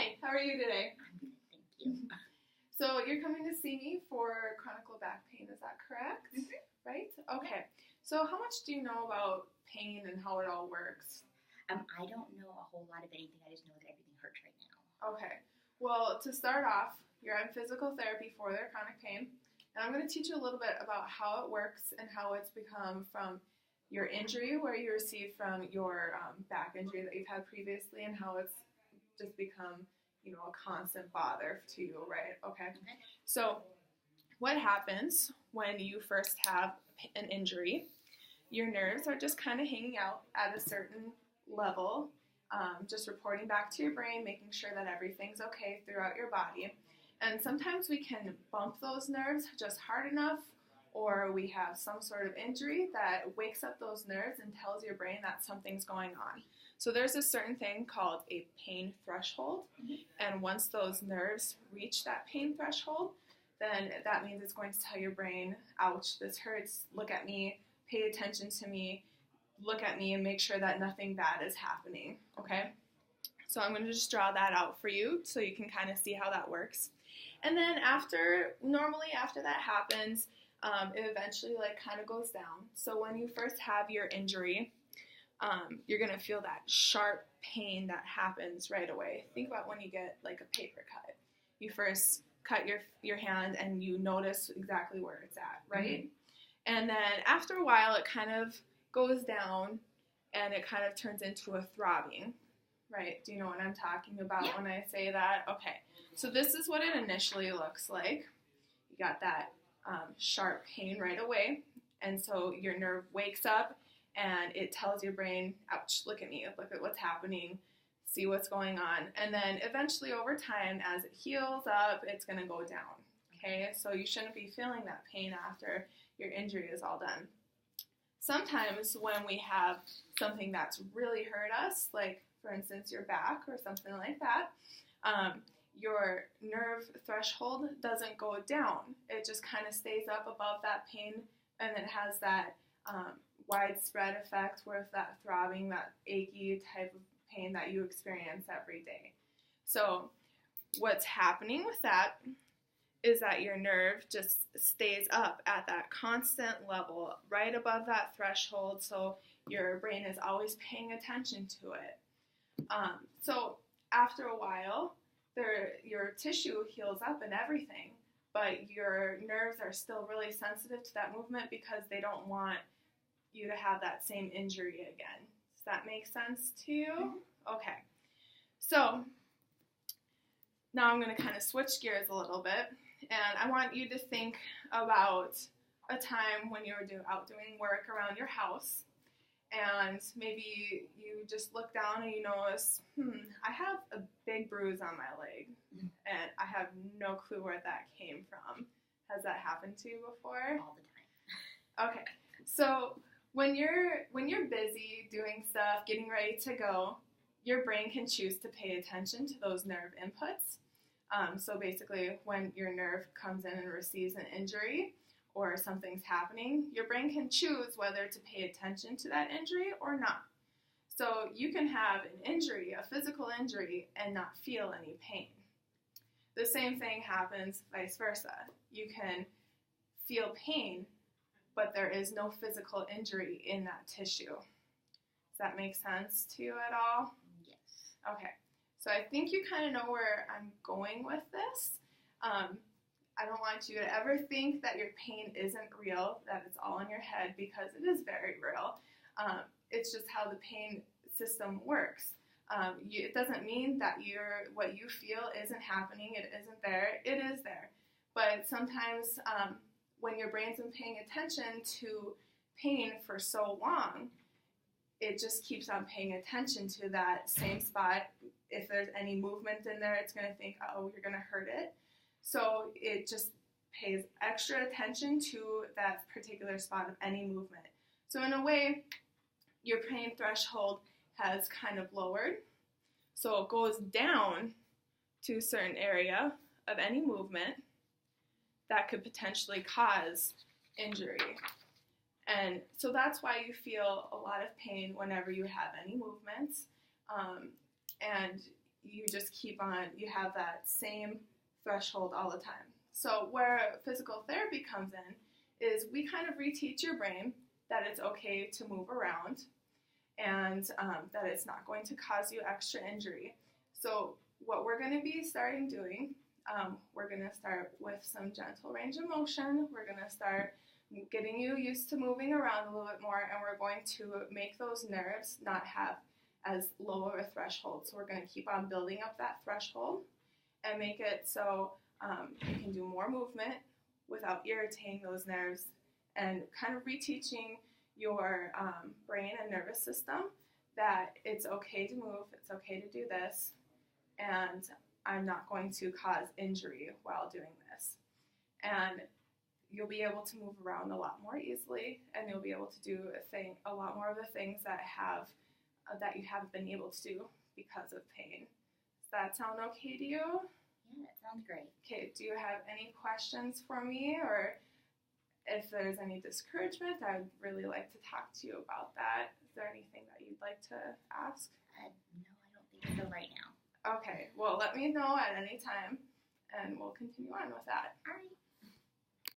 Hi, how are you today? I'm good, thank you. So you're coming to see me for chronic low back pain, is that correct? Right? Okay. So how much do you know about pain and how it all works? I don't know a whole lot of anything. I just know that everything hurts right now. Okay. Well, to start off, you're in physical therapy for their chronic pain. And I'm going to teach you a little bit about how it works and how it's become from your injury where you received from your back injury that you've had previously and how it's just become, a constant bother to you, right? Okay. So what happens when you first have an injury? Your nerves are just kind of hanging out at a certain level, just reporting back to your brain, making sure that everything's okay throughout your body. And sometimes we can bump those nerves just hard enough, or we have some sort of injury that wakes up those nerves and tells your brain that something's going on. So there's a certain thing called a pain threshold, and once those nerves reach that pain threshold, then that means it's going to tell your brain, ouch, this hurts, look at me, pay attention to me, look at me, and make sure that nothing bad is happening, okay? So I'm going to just draw that out for you so you can kind of see how that works. And then normally after that happens, it eventually kind of goes down. So when you first have your injury, you're going to feel that sharp pain that happens right away. Think about when you get a paper cut. You first cut your hand and you notice exactly where it's at, right? Mm-hmm. And then after a while, it kind of goes down and it kind of turns into a throbbing, right? Do you know what I'm talking about when I say that? Okay. So this is what it initially looks like. You got that sharp pain right away. And so your nerve wakes up and it tells your brain, ouch, look at me, look at what's happening, see what's going on. And then eventually over time, as it heals up, it's going to go down. Okay, so you shouldn't be feeling that pain after your injury is all done. Sometimes when we have something that's really hurt us, like for instance your back or something like that, your nerve threshold doesn't go down. It just kind of stays up above that pain, and it has that widespread effect with that throbbing, that achy type of pain that you experience every day. So what's happening with that is that your nerve just stays up at that constant level, right above that threshold, so your brain is always paying attention to it. So after a while, your tissue heals up and everything, but your nerves are still really sensitive to that movement because they don't want you to have that same injury again. Does that make sense to you? Okay. So now I'm going to kind of switch gears a little bit, and I want you to think about a time when you were out doing work around your house, and maybe you just look down and you notice, I have a big bruise on my leg, and I have no clue where that came from. Has that happened to you before? All the time. Okay, so when you're busy doing stuff, getting ready to go, your brain can choose to pay attention to those nerve inputs. So basically, when your nerve comes in and receives an injury or something's happening, your brain can choose whether to pay attention to that injury or not. So you can have an injury, a physical injury, and not feel any pain. The same thing happens vice versa. You can feel pain, but there is no physical injury in that tissue. Does that make sense to you at all? Yes. Okay. So I think you kind of know where I'm going with this. I don't want you to ever think that your pain isn't real, that it's all in your head, because it is very real. It's just how the pain system works. It doesn't mean that what you feel isn't happening, it isn't there, it is there. But sometimes when your brain's been paying attention to pain for so long, it just keeps on paying attention to that same spot. If there's any movement in there, it's going to think, oh, you're going to hurt it. So it just pays extra attention to that particular spot of any movement. So in a way, your pain threshold has kind of lowered. So it goes down to a certain area of any movement that could potentially cause injury. And so that's why you feel a lot of pain whenever you have any movements. And you just keep on, you have that same threshold all the time. So where physical therapy comes in is we kind of reteach your brain that it's okay to move around and that it's not going to cause you extra injury. So what we're going to be starting doing, we're going to start with some gentle range of motion. We're going to start getting you used to moving around a little bit more, and we're going to make those nerves not have as low of a threshold. So we're going to keep on building up that threshold and make it so you can do more movement without irritating those nerves, and kind of reteaching your brain and nervous system that it's okay to move, it's okay to do this, and I'm not going to cause injury while doing this. And you'll be able to move around a lot more easily, and you'll be able to do a lot more of the things that you haven't been able to do because of pain. Does that sound okay to you? Yeah, that sounds great. Okay, do you have any questions for me, or if there's any discouragement? I'd really like to talk to you about that. Is there anything that you'd like to ask? No, I don't think so right now. Okay, well, let me know at any time, and we'll continue on with that. All right.